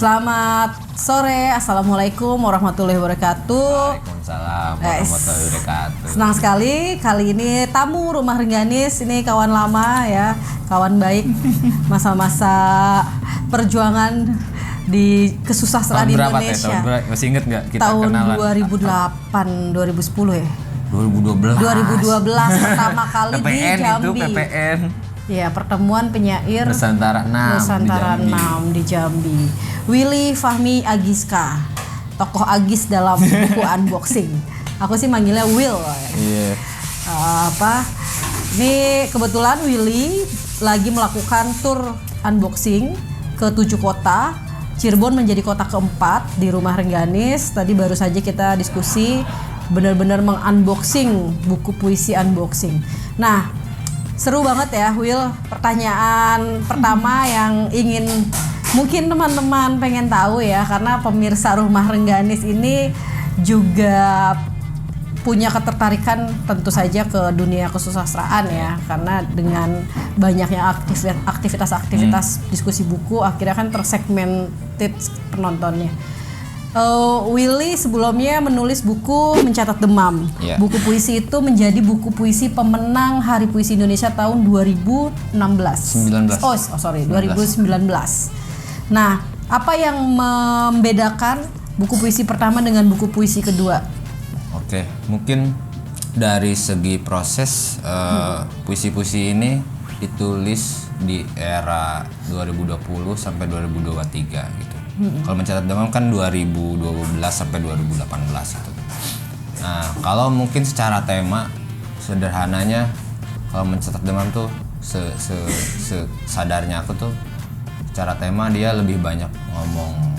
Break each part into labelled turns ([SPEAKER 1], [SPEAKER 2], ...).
[SPEAKER 1] Selamat sore, Assalamualaikum warahmatullahi wabarakatuh.
[SPEAKER 2] Waalaikumsalam warahmatullahi wabarakatuh.
[SPEAKER 1] Senang sekali, kali ini tamu Rumah Rengganis, ini kawan lama ya, kawan baik masa-masa perjuangan di kesusastraan
[SPEAKER 2] Tahun berapa
[SPEAKER 1] Indonesia.
[SPEAKER 2] Tahun berapa? Masih inget nggak kita
[SPEAKER 1] Tahun
[SPEAKER 2] kenalan?
[SPEAKER 1] 2008, 2010 ya?
[SPEAKER 2] 2012.
[SPEAKER 1] 2012 pertama kali di
[SPEAKER 2] PPN
[SPEAKER 1] Jambi.
[SPEAKER 2] itu PPN.
[SPEAKER 1] Ya, pertemuan penyair
[SPEAKER 2] Nusantara 6
[SPEAKER 1] Nusantara
[SPEAKER 2] di Jambi.
[SPEAKER 1] 6 di Jambi. Willy Fahmi Agiska, tokoh Agis dalam buku unboxing. Aku sih manggilnya Will.
[SPEAKER 2] Iya.
[SPEAKER 1] Ini kebetulan Willy lagi melakukan tour unboxing ke 7 kota. Cirebon menjadi kota keempat di Rumah Rengganis. Tadi baru saja kita diskusi benar-benar mengunboxing buku puisi unboxing. Nah, seru banget ya Will. Pertanyaan pertama yang ingin mungkin teman-teman pengen tahu ya, karena pemirsa Rumah Rengganis ini juga punya ketertarikan tentu saja ke dunia kesusastraan ya, karena dengan banyaknya aktivitas diskusi buku akhirnya kan tersegmented penontonnya. Willy sebelumnya menulis buku Mencatat Demam.
[SPEAKER 2] Yeah.
[SPEAKER 1] Buku puisi itu menjadi buku puisi pemenang Hari Puisi Indonesia tahun 2016. 2019. Nah, apa yang membedakan buku puisi pertama dengan buku puisi kedua?
[SPEAKER 2] Oke, mungkin dari segi proses puisi-puisi ini ditulis di era 2020 sampai 2023 gitu. Kalau Mencatat Demam kan 2012 sampai 2018 gitu. Nah, kalau mungkin secara tema sederhananya, kalau Mencatat Demam tuh sadarnya aku tuh secara tema dia lebih banyak ngomong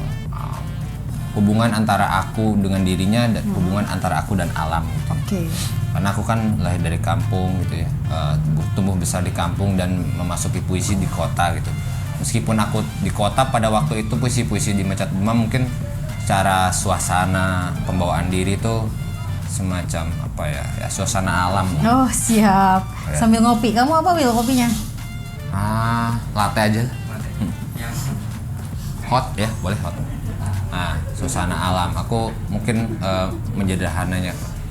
[SPEAKER 2] hubungan antara aku dengan dirinya dan hubungan antara aku dan alam gitu.
[SPEAKER 1] Oke.
[SPEAKER 2] Karena aku kan lahir dari kampung gitu ya, tumbuh besar di kampung dan memasuki puisi di kota gitu. Meskipun aku di kota pada waktu itu puisi-puisi di Mencatat Demam mungkin secara suasana pembawaan diri tuh semacam apa ya suasana alam.
[SPEAKER 1] Oh siap,
[SPEAKER 2] Ya.
[SPEAKER 1] sambil ngopi. Kamu apa Will kopinya?
[SPEAKER 2] Latte aja. Hot ya, boleh hot. Nah, suasana alam. Aku mungkin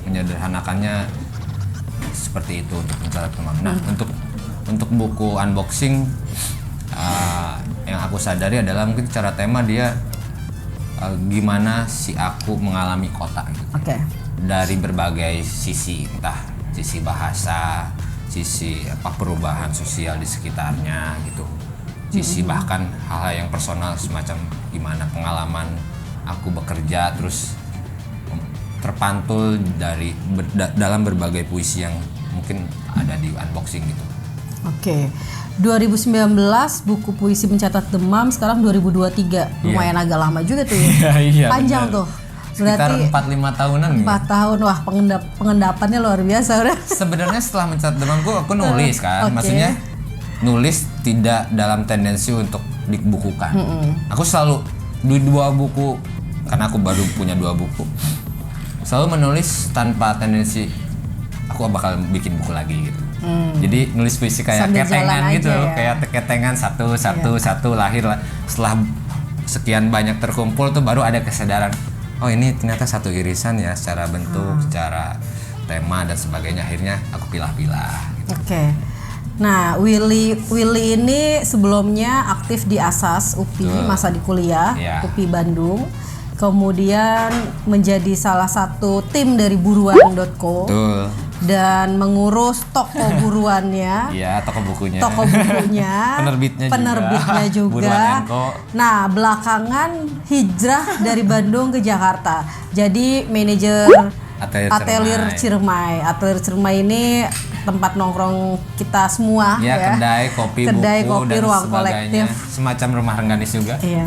[SPEAKER 2] menyederhanakannya seperti itu untuk Mencatat Demam. Nah, untuk buku unboxing yang aku sadari adalah mungkin secara tema dia gimana si aku mengalami kota gitu.
[SPEAKER 1] Oke.
[SPEAKER 2] Dari berbagai sisi, entah sisi bahasa, sisi perubahan sosial di sekitarnya gitu. Sisi bahkan hal-hal yang personal semacam gimana pengalaman aku bekerja terus terpantul dalam berbagai puisi yang mungkin ada di unboxing gitu.
[SPEAKER 1] Oke. 2019 buku puisi Mencatat Demam, sekarang 2023. Lumayan agak lama juga tuh ya.
[SPEAKER 2] Iya,
[SPEAKER 1] Panjang
[SPEAKER 2] bener.
[SPEAKER 1] tuh.
[SPEAKER 2] Sekitar 4-5 tahunan
[SPEAKER 1] 4 tahun. Wah, pengendapannya luar biasa udah.
[SPEAKER 2] Sebenarnya setelah Mencatat Demam aku nulis kan.
[SPEAKER 1] Oke.
[SPEAKER 2] Maksudnya nulis tidak dalam tendensi untuk dibukukan. Aku selalu di 2 buku, karena aku baru punya 2 buku. Selalu menulis tanpa tendensi aku bakal bikin buku lagi gitu. Jadi nulis puisi kayak
[SPEAKER 1] Sambil
[SPEAKER 2] ketengan
[SPEAKER 1] jalan
[SPEAKER 2] gitu,
[SPEAKER 1] aja ya.
[SPEAKER 2] kayak ketengan satu lahir lah. Setelah sekian banyak terkumpul tuh baru ada kesadaran, oh ini ternyata satu irisan ya secara bentuk, secara tema dan sebagainya. Akhirnya aku pilah-pilah gitu.
[SPEAKER 1] Oke. Nah, Willy ini sebelumnya aktif di Asas UPI masa di kuliah,
[SPEAKER 2] Iya.
[SPEAKER 1] UPI Bandung. Kemudian menjadi salah satu tim dari buruan.co.
[SPEAKER 2] Betul.
[SPEAKER 1] Dan mengurus toko buruannya.
[SPEAKER 2] Iya, toko bukunya.
[SPEAKER 1] Penerbitnya juga.
[SPEAKER 2] Buruan & Co.
[SPEAKER 1] Nah, belakangan hijrah dari Bandung ke Jakarta. Jadi manajer Atelier Ciremai. Atelier Ciremai ini tempat nongkrong kita semua
[SPEAKER 2] ya. Kedai kopi, buku dan
[SPEAKER 1] ruang
[SPEAKER 2] sebagainya.
[SPEAKER 1] kolektif.
[SPEAKER 2] Semacam Rumah Rengganis juga.
[SPEAKER 1] Iya.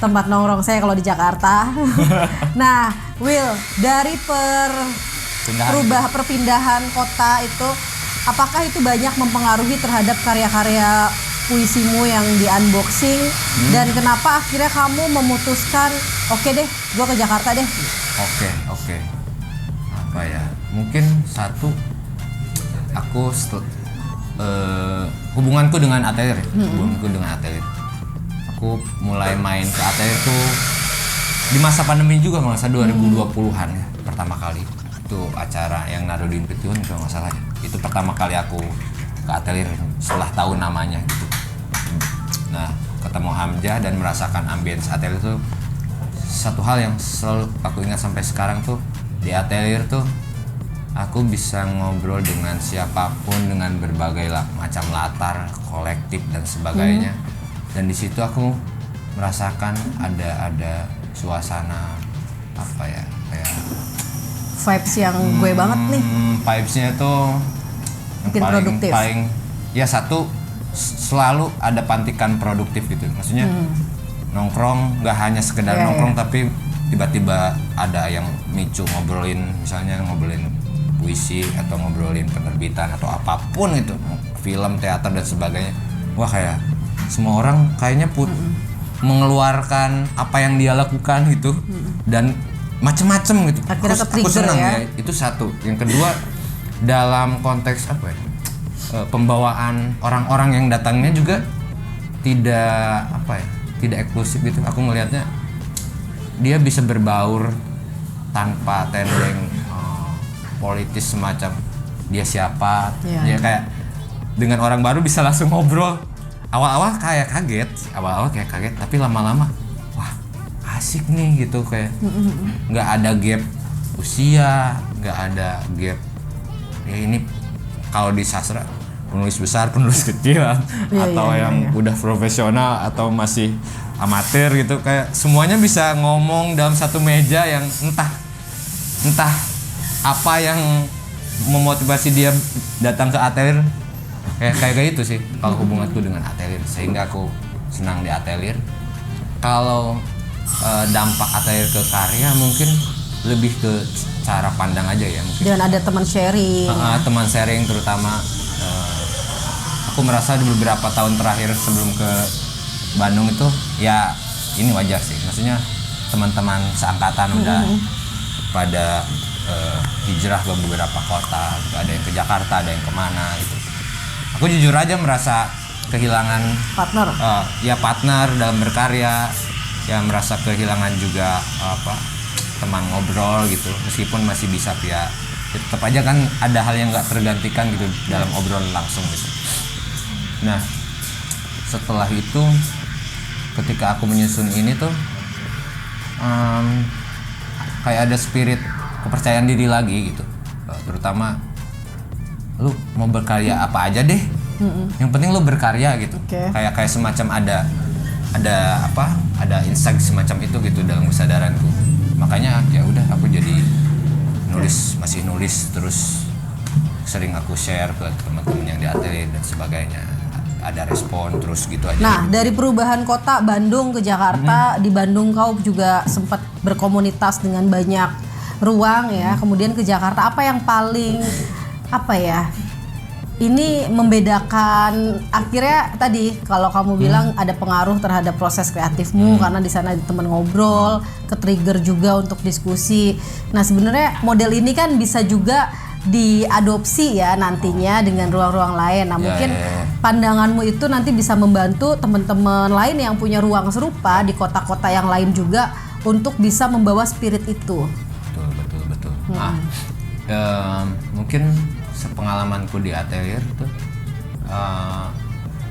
[SPEAKER 1] Tempat nongkrong saya kalau di Jakarta. Nah, Will, dari perpindahan kota itu, apakah itu banyak mempengaruhi terhadap karya-karya puisimu yang di unboxing? Dan kenapa akhirnya kamu memutuskan oke deh, gue ke Jakarta deh?
[SPEAKER 2] Oke. apa ya, mungkin satu aku hubunganku dengan atelier ya. Hubunganku dengan atelier, aku mulai main ke atelier tuh di masa pandemi juga, kalau nggak salah 2020-an ya, pertama kali itu acara yang Narodin Petihun kalau nggak salah ya. Itu pertama kali aku ke atelier setelah tahu namanya gitu. Nah, ketemu Hamzah dan merasakan ambience atelier itu satu hal yang selalu aku ingat sampai sekarang tuh. Di atelier tuh aku bisa ngobrol dengan siapapun dengan berbagai macam latar, kolektif dan sebagainya. Dan di situ aku merasakan ada suasana apa ya, kayak
[SPEAKER 1] vibes yang gue banget nih.
[SPEAKER 2] Vibes-nya tuh
[SPEAKER 1] Bikin produktif.
[SPEAKER 2] paling ya satu selalu ada pantikan produktif gitu. Maksudnya nongkrong nggak hanya sekedar nongkrong, tapi tiba-tiba ada yang micu ngobrolin, misalnya ngobrolin puisi atau ngobrolin penerbitan atau apapun itu, film, teater dan sebagainya. Wah, kayak semua orang kayaknya mengeluarkan apa yang dia lakukan gitu dan macem-macem gitu.
[SPEAKER 1] Akhirnya
[SPEAKER 2] Aku senang
[SPEAKER 1] ya.
[SPEAKER 2] Itu satu. Yang kedua, dalam konteks apa ya, pembawaan orang-orang yang datangnya juga tidak apa ya, tidak eksklusif gitu. Aku ngelihatnya dia bisa berbaur tanpa tendeng politis semacam dia siapa. Dia kayak dengan orang baru bisa langsung ngobrol. Awal-awal kayak kaget, tapi lama-lama wah asik nih gitu, kayak nggak ada gap usia, nggak ada gap ya, ini kalau di sastra penulis besar, penulis kecil atau yang udah profesional atau masih amatir gitu, kayak semuanya bisa ngomong dalam satu meja yang entah apa yang memotivasi dia datang ke atelier. Kayak gitu sih kalau hubunganku dengan atelier, sehingga aku senang di atelier. Kalau dampak atelier ke karya mungkin lebih ke cara pandang aja ya, mungkin.
[SPEAKER 1] Dan ada teman sharing.
[SPEAKER 2] Teman sharing terutama. Aku merasa di beberapa tahun terakhir sebelum ke Bandung itu ya ini wajar sih, maksudnya teman-teman seangkatan udah pada hijrah ke beberapa kota, ada yang ke Jakarta, ada yang kemana gitu. Aku jujur aja merasa kehilangan partner dalam berkarya, ya merasa kehilangan juga teman ngobrol gitu, meskipun masih bisa ya tetap aja kan ada hal yang nggak tergantikan gitu dalam obrolan langsung gitu. Nah, setelah itu ketika aku menyusun ini tuh kayak ada spirit kepercayaan diri lagi gitu, terutama lu mau berkarya apa aja deh, yang penting lu berkarya gitu. Kayak semacam ada insight semacam itu gitu dalam kesadaranku. Makanya ya udah aku jadi masih nulis terus, sering aku share ke teman-teman yang di atelier dan sebagainya, ada respon terus gitu aja.
[SPEAKER 1] Nah, dari perubahan kota Bandung ke Jakarta, di Bandung kau juga sempat berkomunitas dengan banyak ruang ya, kemudian ke Jakarta, apa yang paling ini membedakan? Akhirnya tadi kalau kamu bilang ada pengaruh terhadap proses kreatifmu karena di sana ada teman ngobrol, ke-trigger juga untuk diskusi. Nah, sebenarnya model ini kan bisa juga diadopsi ya nantinya dengan ruang-ruang lain. Nah, mungkin pandanganmu itu nanti bisa membantu teman-teman lain yang punya ruang serupa di kota-kota yang lain juga untuk bisa membawa spirit itu.
[SPEAKER 2] Betul. Mungkin sepengalamanku di atelier tuh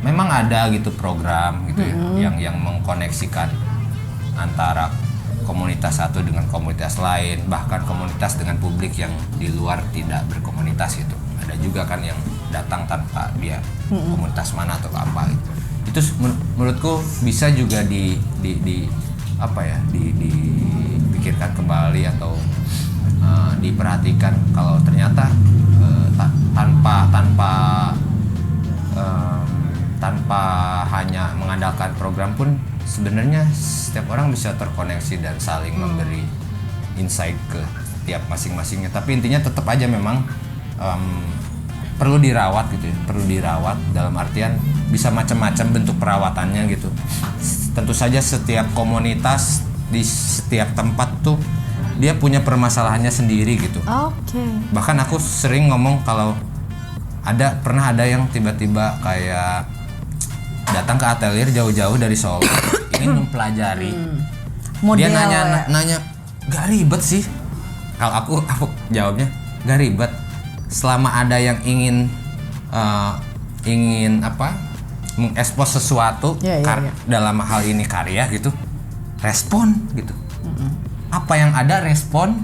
[SPEAKER 2] memang ada gitu program gitu ya yang mengkoneksikan antara komunitas satu dengan komunitas lain, bahkan komunitas dengan publik yang di luar tidak berkomunitas gitu. Ada juga kan yang datang tanpa dia komunitas mana atau apa gitu. Itu menurutku bisa juga dipikirkan kembali atau diperhatikan kalau ternyata tanpa hanya mengandalkan program pun sebenarnya setiap orang bisa terkoneksi dan saling memberi insight ke tiap masing-masingnya. Tapi intinya tetap aja memang perlu dirawat gitu ya. Perlu dirawat dalam artian bisa macam-macam bentuk perawatannya gitu. Tentu saja setiap komunitas di setiap tempat tuh dia punya permasalahannya sendiri gitu.
[SPEAKER 1] Oke.
[SPEAKER 2] Bahkan aku sering ngomong kalau pernah ada yang tiba-tiba kayak datang ke atelier jauh-jauh dari Solo ingin mempelajari. Dia
[SPEAKER 1] Model
[SPEAKER 2] nanya, gak ribet sih? Kalau aku jawabnya gak ribet. Selama ada yang ingin mengekspos sesuatu dalam hal ini karya gitu, respon gitu. Apa yang ada respon,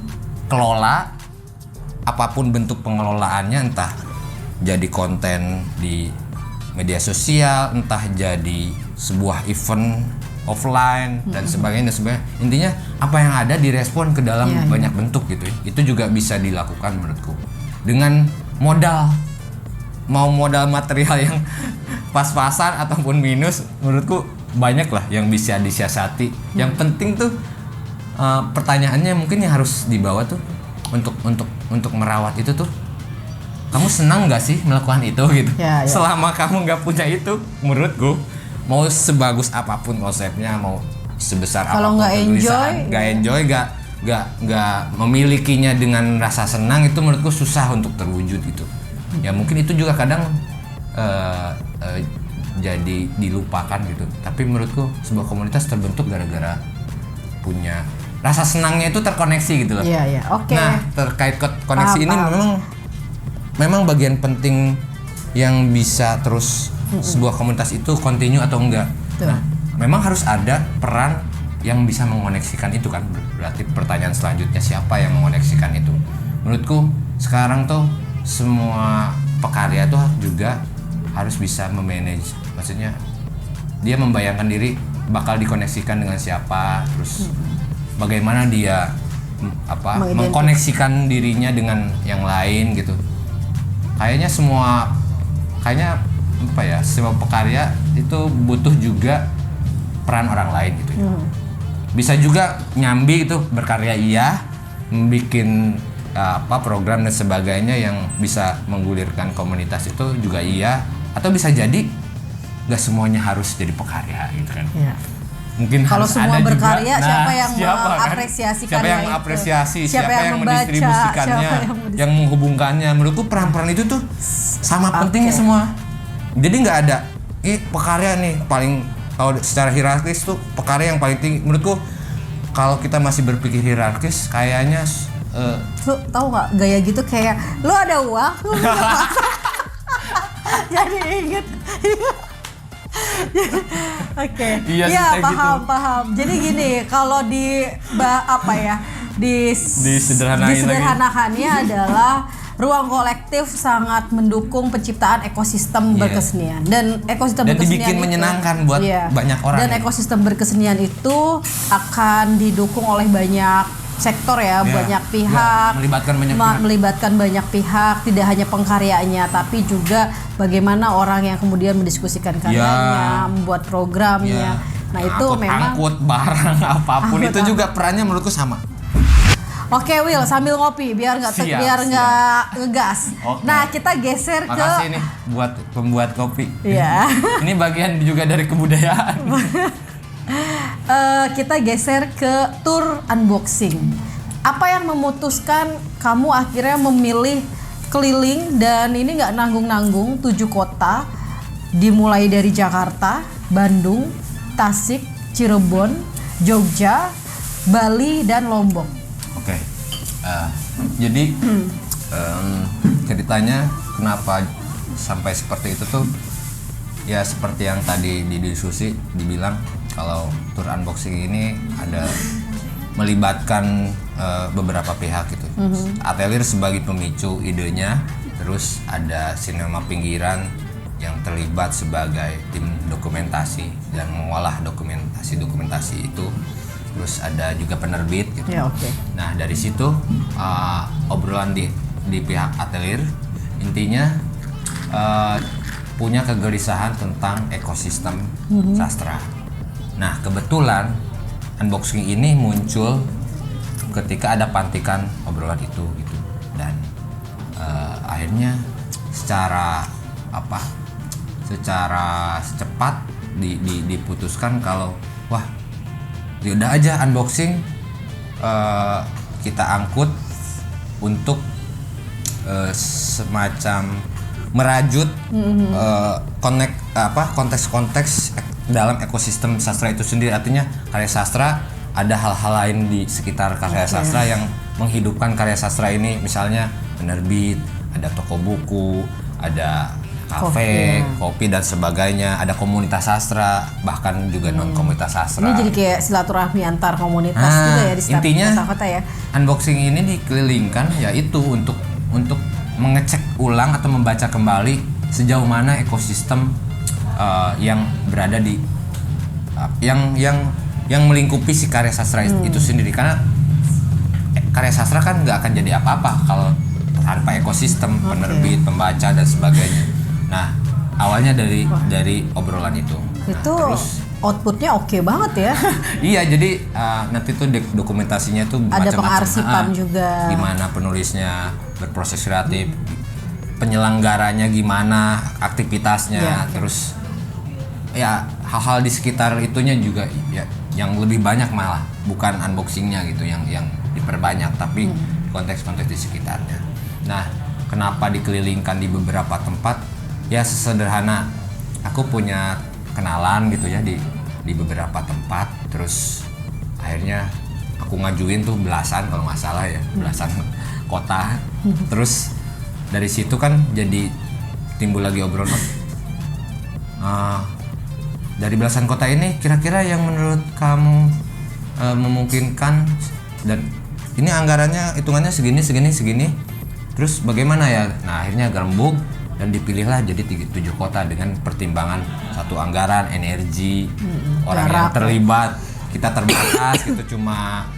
[SPEAKER 2] kelola, apapun bentuk pengelolaannya, entah jadi konten di media sosial, entah jadi sebuah event offline dan sebagainya. Intinya apa yang ada direspon ke dalam banyak bentuk gitu. Itu juga bisa dilakukan menurutku dengan modal material yang pas-pasan ataupun minus. Menurutku banyak lah yang bisa disiasati. Yang penting tuh pertanyaannya mungkin yang harus dibawa tuh untuk merawat itu tuh, kamu senang nggak sih melakukan itu gitu. Selama kamu nggak punya itu, menurutku mau sebagus apapun konsepnya, mau sebesar
[SPEAKER 1] kalau
[SPEAKER 2] apapun
[SPEAKER 1] nggak enjoy,
[SPEAKER 2] nggak memilikinya dengan rasa senang, itu menurutku susah untuk terwujud gitu. Ya mungkin itu juga kadang jadi dilupakan gitu. Tapi menurutku sebuah komunitas terbentuk gara-gara punya rasa senangnya itu terkoneksi gitu loh.
[SPEAKER 1] Oke.
[SPEAKER 2] Nah, terkait koneksi ini memang bagian penting yang bisa terus sebuah komunitas itu continue atau enggak. Nah, memang harus ada peran yang bisa mengoneksikan itu kan. Berarti pertanyaan selanjutnya, siapa yang mengoneksikan itu? Menurutku sekarang tuh semua pekarya tuh juga harus bisa memanage. Maksudnya dia membayangkan diri bakal dikoneksikan dengan siapa, terus bagaimana dia mengkoneksikan dirinya dengan yang lain gitu. Kayaknya semua pekarya itu butuh juga peran orang lain gitu. Bisa juga nyambi gitu, berkarya bikin program dan sebagainya yang bisa menggulirkan komunitas itu juga atau bisa jadi nggak semuanya harus jadi pekarya gitu kan. Mungkin
[SPEAKER 1] kalau
[SPEAKER 2] harus
[SPEAKER 1] semua
[SPEAKER 2] ada
[SPEAKER 1] berkarya
[SPEAKER 2] juga,
[SPEAKER 1] siapa yang mengapresiasikan,
[SPEAKER 2] siapa yang mengapresiasi,
[SPEAKER 1] siapa yang membaca,
[SPEAKER 2] mendistribusikannya, yang menghubungkannya. Menurutku peran-peran itu tuh sama pentingnya semua. Jadi nggak ada pekarya nih paling, kalau secara hierarkis tuh pekarya yang paling tinggi. Menurutku kalau kita masih berpikir hierarkis, kayaknya
[SPEAKER 1] lu tahu nggak gaya gitu kayak lu ada uang, lu jadi inget. Oke. Iya, paham. Jadi gini, kalau disederhanakannya adalah ruang kolektif sangat mendukung penciptaan ekosistem berkesenian, dan ekosistem berkesenian
[SPEAKER 2] dibikin
[SPEAKER 1] itu
[SPEAKER 2] menyenangkan buat banyak orang.
[SPEAKER 1] Dan ekosistem berkesenian itu akan didukung oleh banyak sektor banyak pihak, melibatkan banyak pihak, tidak hanya pengkaryanya tapi juga bagaimana orang yang kemudian mendiskusikan karyanya, membuat programnya. Nah, itu memang
[SPEAKER 2] angkut barang apapun itu juga perannya menurutku sama.
[SPEAKER 1] Oke, Will, sambil ngopi biar nggak ngegas.
[SPEAKER 2] Okay.
[SPEAKER 1] Nah, kita geser ke.
[SPEAKER 2] Makasih nih buat pembuat kopi.
[SPEAKER 1] Iya.
[SPEAKER 2] Ini bagian juga dari kebudayaan.
[SPEAKER 1] Kita geser ke tour unboxing. Apa yang memutuskan kamu akhirnya memilih keliling, dan ini nggak nanggung-nanggung 7 kota, dimulai dari Jakarta, Bandung, Tasik, Cirebon, Jogja, Bali, dan Lombok.
[SPEAKER 2] Oke. Jadi ceritanya kenapa sampai seperti itu tuh ya seperti yang tadi di diskusi dibilang, kalau tour unboxing ini ada melibatkan beberapa pihak gitu. Atelier sebagai pemicu idenya, terus ada Sinema Pinggiran yang terlibat sebagai tim dokumentasi dan mengolah dokumentasi itu. Terus ada juga penerbit gitu. Nah, dari situ obrolan di pihak atelier intinya punya kegelisahan tentang ekosistem sastra. Nah, kebetulan unboxing ini muncul ketika ada pantikan obrolan itu gitu, dan akhirnya secara cepat diputuskan kalau yaudah aja unboxing kita angkut untuk semacam merajut konteks-konteks dalam ekosistem sastra itu sendiri. Artinya karya sastra ada hal-hal lain di sekitar karya sastra yang menghidupkan karya sastra ini, misalnya penerbit, ada toko buku, ada kafe, kopi dan sebagainya, ada komunitas sastra, bahkan juga non komunitas sastra.
[SPEAKER 1] Ini jadi kayak silaturahmi antar komunitas juga ya di setiap
[SPEAKER 2] intinya
[SPEAKER 1] kota ya.
[SPEAKER 2] Unboxing ini dikelilingkan yaitu untuk mengecek ulang atau membaca kembali sejauh mana ekosistem yang berada di yang melingkupi si karya sastra itu sendiri, karena karya sastra kan nggak akan jadi apa-apa kalau tanpa ekosistem penerbit, pembaca dan sebagainya. Nah, awalnya dari obrolan itu.
[SPEAKER 1] Itu
[SPEAKER 2] terus
[SPEAKER 1] outputnya oke banget ya.
[SPEAKER 2] Iya, jadi nanti tuh dokumentasinya tuh
[SPEAKER 1] ada
[SPEAKER 2] macam-macam.
[SPEAKER 1] pengarsipan juga.
[SPEAKER 2] Gimana penulisnya berproses kreatif, penyelenggaranya gimana, aktivitasnya, terus ya hal-hal di sekitar itunya juga ya, yang lebih banyak malah bukan unboxingnya gitu yang diperbanyak, tapi konteks-konteks di sekitarnya. Nah, kenapa dikelilingkan di beberapa tempat? Ya sesederhana, aku punya kenalan gitu ya di beberapa tempat, terus akhirnya aku ngajuin tuh belasan kalau nggak salah ya, belasan kota. Terus dari situ kan jadi timbul lagi obrolan. Dari belasan kota ini kira-kira yang menurut kamu memungkinkan, dan ini anggarannya hitungannya segini. Terus bagaimana ya? Nah, akhirnya gerembuk dan dipilihlah jadi 7 kota dengan pertimbangan satu anggaran, energi, orang yang terlibat. Kita terbatas gitu, cuma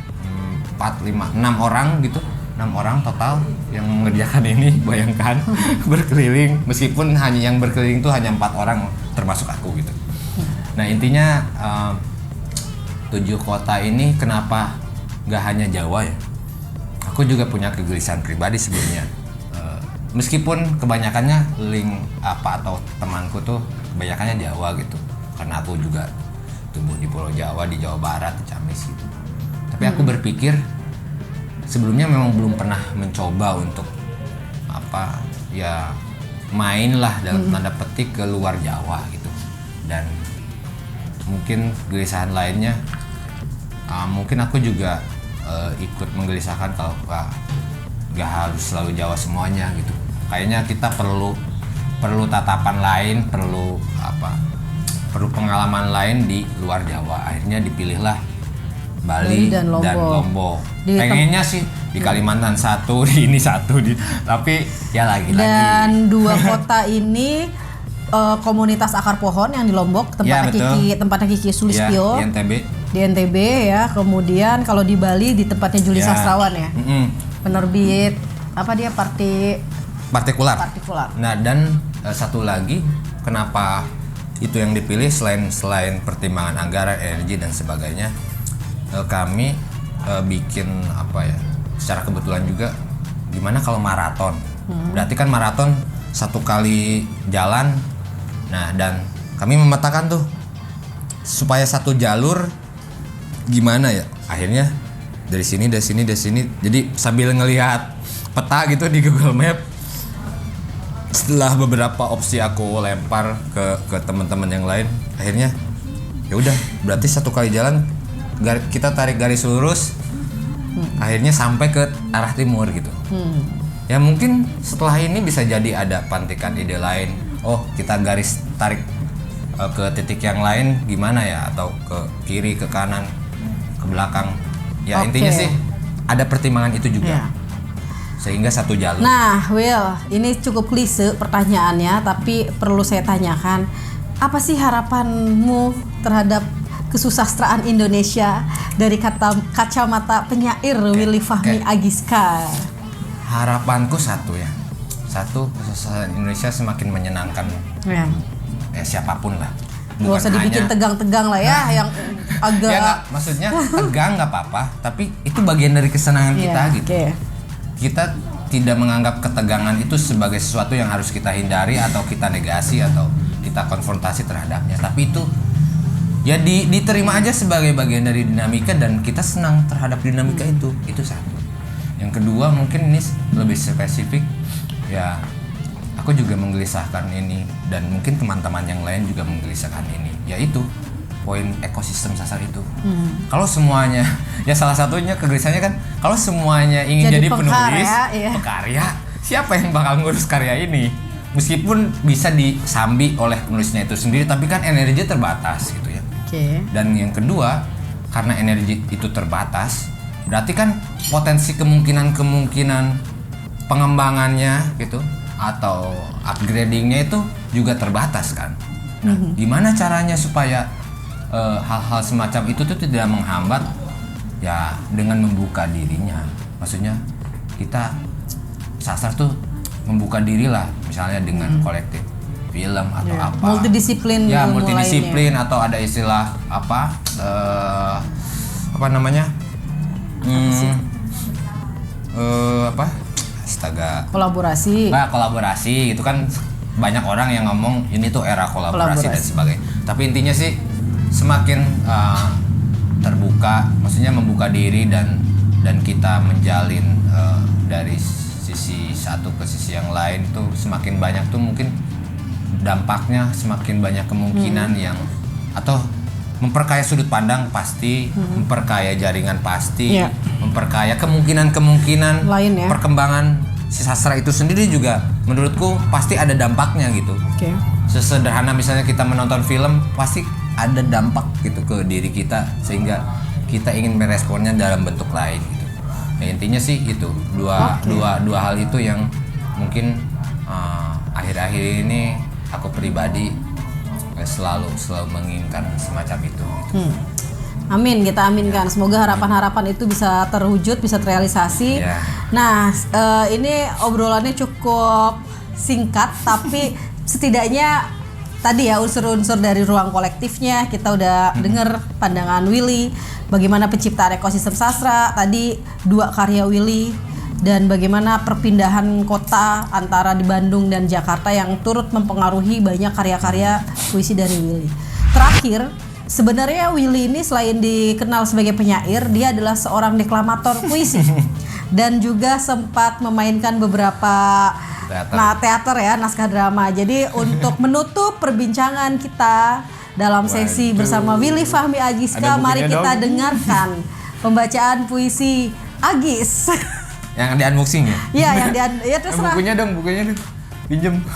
[SPEAKER 2] 4, 5, 6 orang gitu. 6 orang total yang mengerjakan ini, bayangkan berkeliling, meskipun hanya yang berkeliling itu hanya 4 orang termasuk aku gitu. Nah, intinya 7 kota ini kenapa nggak hanya Jawa ya? Aku juga punya kegelisahan pribadi sebelumnya. Meskipun kebanyakannya link atau temanku tuh kebanyakannya Jawa gitu, karena aku juga tumbuh di Pulau Jawa, di Jawa Barat, di Ciamis gitu. Tapi aku berpikir sebelumnya memang belum pernah mencoba untuk main lah dalam tanda petik ke luar Jawa gitu. Dan mungkin gelisahan lainnya, mungkin aku juga ikut menggelisahkan kalau gak harus selalu Jawa semuanya gitu. Kayaknya kita perlu tatapan lain, perlu pengalaman lain di luar Jawa. Akhirnya dipilihlah Bali dan Lombok. Pengennya sih di Kalimantan satu, di ini satu, tapi ya lagi-lagi.
[SPEAKER 1] Dan 2 kota ini komunitas akar pohon yang di Lombok, tempatnya Kiki Sulistyo. Di NTB ya. Kemudian kalau di Bali di tempatnya Juli Sastrawan ya. Penerbit
[SPEAKER 2] partikular. Nah, dan satu lagi, kenapa itu yang dipilih selain pertimbangan anggaran, energi dan sebagainya, kami bikin secara kebetulan juga, gimana kalau maraton? Berarti kan maraton 1 kali jalan. Nah, dan kami memetakan tuh supaya 1 jalur gimana ya? Akhirnya dari sini. Jadi sambil ngelihat peta gitu di Google Map, setelah beberapa opsi aku lempar ke teman-teman yang lain, akhirnya ya udah, berarti 1 kali jalan kita tarik garis lurus, akhirnya sampai ke arah timur gitu. Ya mungkin setelah ini bisa jadi ada pantikan ide lain. Oh, kita garis tarik ke titik yang lain gimana ya, atau ke kiri, ke kanan, ke belakang. Ya intinya sih ada pertimbangan itu juga. Sehingga 1 jalur.
[SPEAKER 1] Nah, Will, ini cukup klise pertanyaannya, tapi perlu saya tanyakan. Apa sih harapanmu terhadap kesusastraan Indonesia dari kacamata penyair Willy Fahmi Agiska?
[SPEAKER 2] Harapanku satu, kesusastraan Indonesia semakin menyenangkan. Siapapun lah.
[SPEAKER 1] Gak usah dibikin tegang-tegang lah ya, yang agak.
[SPEAKER 2] Ya maksudnya tegang nggak apa-apa, tapi itu bagian dari kesenangan kita gitu. Kita tidak menganggap ketegangan itu sebagai sesuatu yang harus kita hindari atau kita negasi atau kita konfrontasi terhadapnya, tapi itu ya diterima aja sebagai bagian dari dinamika, dan kita senang terhadap dinamika itu satu. Yang kedua mungkin ini lebih spesifik ya, aku juga menggelisahkan ini dan mungkin teman-teman yang lain juga menggelisahkan ini, yaitu poin ekosistem sastra itu. Kalau semuanya ya salah satunya kegelisahannya kan kalau semuanya ingin jadi penulis, pekarya, siapa yang bakal ngurus karya ini? Meskipun bisa disambi oleh penulisnya itu sendiri, tapi kan energi terbatas gitu ya. Dan yang kedua, karena energi itu terbatas, berarti kan potensi kemungkinan pengembangannya gitu atau upgradingnya itu juga terbatas kan. Nah, gimana caranya supaya hal-hal semacam itu tuh tidak menghambat ya, dengan membuka dirinya. Maksudnya kita sastra tuh membuka diri lah, misalnya dengan kolektif film atau apa.
[SPEAKER 1] Multidisiplin.
[SPEAKER 2] Ya, multidisiplin atau ada istilah apa namanya? Apa? Astaga.
[SPEAKER 1] Kolaborasi.
[SPEAKER 2] Nah, kolaborasi itu kan banyak orang yang ngomong ini tuh era kolaborasi dan sebagainya. Tapi intinya sih semakin terbuka, maksudnya membuka diri dan kita menjalin dari sisi satu ke sisi yang lain tuh semakin banyak tuh mungkin dampaknya, semakin banyak kemungkinan yang atau memperkaya sudut pandang pasti, memperkaya jaringan pasti, memperkaya kemungkinan
[SPEAKER 1] lain ya.
[SPEAKER 2] Perkembangan si sastra itu sendiri juga menurutku pasti ada dampaknya gitu. Sesederhana misalnya kita menonton film pasti ada dampak gitu ke diri kita sehingga kita ingin meresponnya dalam bentuk lain gitu. Nah, intinya sih itu dua hal itu yang mungkin akhir-akhir ini aku pribadi selalu menginginkan semacam itu gitu.
[SPEAKER 1] Amin, kita aminkan. Semoga harapan-harapan itu bisa terwujud, bisa terrealisasi. Nah, ini obrolannya cukup singkat, tapi setidaknya tadi ya unsur-unsur dari ruang kolektifnya kita udah dengar pandangan Willy, bagaimana penciptaan ekosistem sastra, tadi 2 karya Willy, dan bagaimana perpindahan kota antara di Bandung dan Jakarta yang turut mempengaruhi banyak karya-karya puisi dari Willy. Terakhir, sebenarnya Willy ini selain dikenal sebagai penyair, dia adalah seorang deklamator puisi dan juga sempat memainkan beberapa teater ya, naskah drama. Jadi untuk menutup perbincangan kita dalam sesi bersama Willy Fahmi Agiska, mari kita dengarkan pembacaan puisi Agis.
[SPEAKER 2] Yang di unboxing ya?
[SPEAKER 1] Iya, yang ya terserah.
[SPEAKER 2] Bukunya dong, pinjem.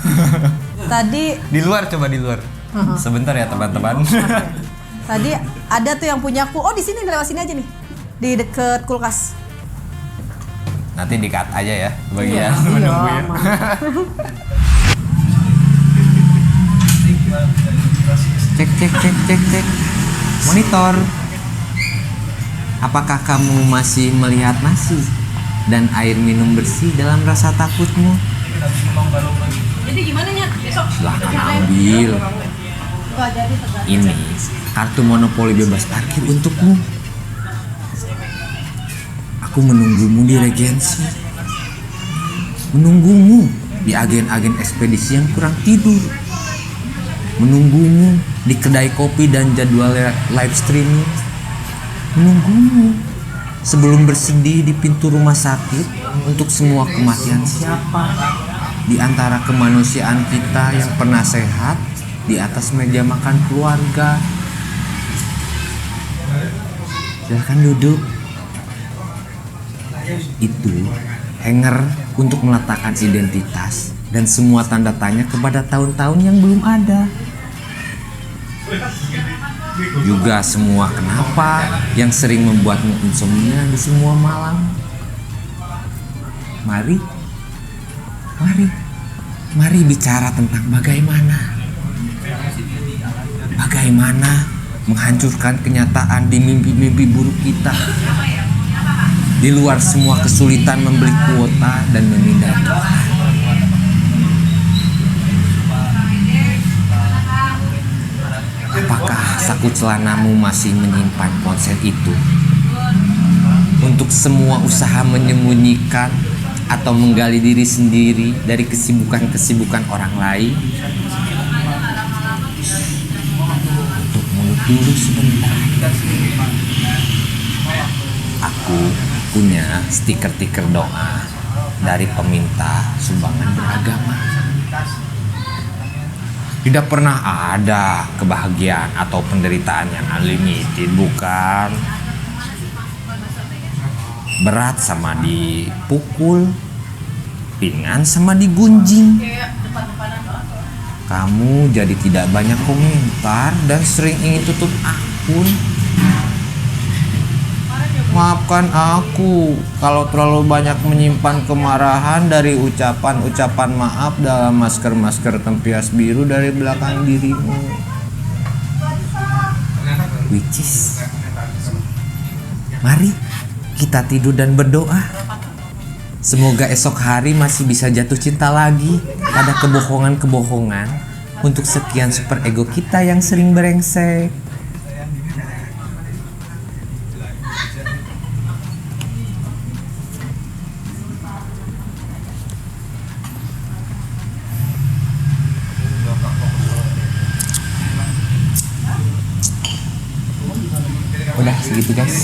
[SPEAKER 1] Tadi
[SPEAKER 2] di luar, coba di luar. Sebentar ya teman-teman.
[SPEAKER 1] Tadi ada tuh yang punyaku. Oh, di sini, lewat sini aja nih. Di deket kulkas.
[SPEAKER 2] Nanti di-cut aja ya bagian menunggunya.
[SPEAKER 3] Cek. Monitor. Apakah kamu masih melihat nasi dan air minum bersih dalam rasa takutmu?
[SPEAKER 1] Jadi gimana nya? Besok
[SPEAKER 3] silahkan ambil. Ini kartu monopoli bebas parkir untukmu. Aku menunggumu di Regensi, menunggumu di agen-agen ekspedisi yang kurang tidur, menunggumu di kedai kopi dan jadwal live streaming, menunggumu sebelum bersedih di pintu rumah sakit untuk semua kematian siapa di antara kemanusiaan kita yang pernah sehat di atas meja makan keluarga. Silahkan duduk. Itu hanger untuk meletakkan identitas dan semua tanda tanya kepada tahun-tahun yang belum ada. Juga semua kenapa yang sering membuatmu insomnia di semua malam. Mari bicara tentang bagaimana menghancurkan kenyataan di mimpi-mimpi buruk kita. Di luar semua kesulitan membeli kuota dan memindai Tuhan. Apakah saku celanamu masih menyimpan ponsel itu? Untuk semua usaha menyembunyikan atau menggali diri sendiri dari kesibukan-kesibukan orang lain? Tutup mulut dulu sebentar. Aku punya stiker-stiker doa dari peminta sumbangan beragama. Tidak pernah ada kebahagiaan atau penderitaan yang unlimited, bukan? Berat sama dipukul, ringan sama digunjing. Kamu jadi tidak banyak komentar dan sering ingin tutup akun. Maafkan aku kalau terlalu banyak menyimpan kemarahan dari ucapan-ucapan maaf dalam masker-masker tempias biru dari belakang dirimu. Which is, mari kita tidur dan berdoa. Semoga esok hari masih bisa jatuh cinta lagi pada kebohongan-kebohongan untuk sekian super ego kita yang sering berengsek. Udah segitu guys.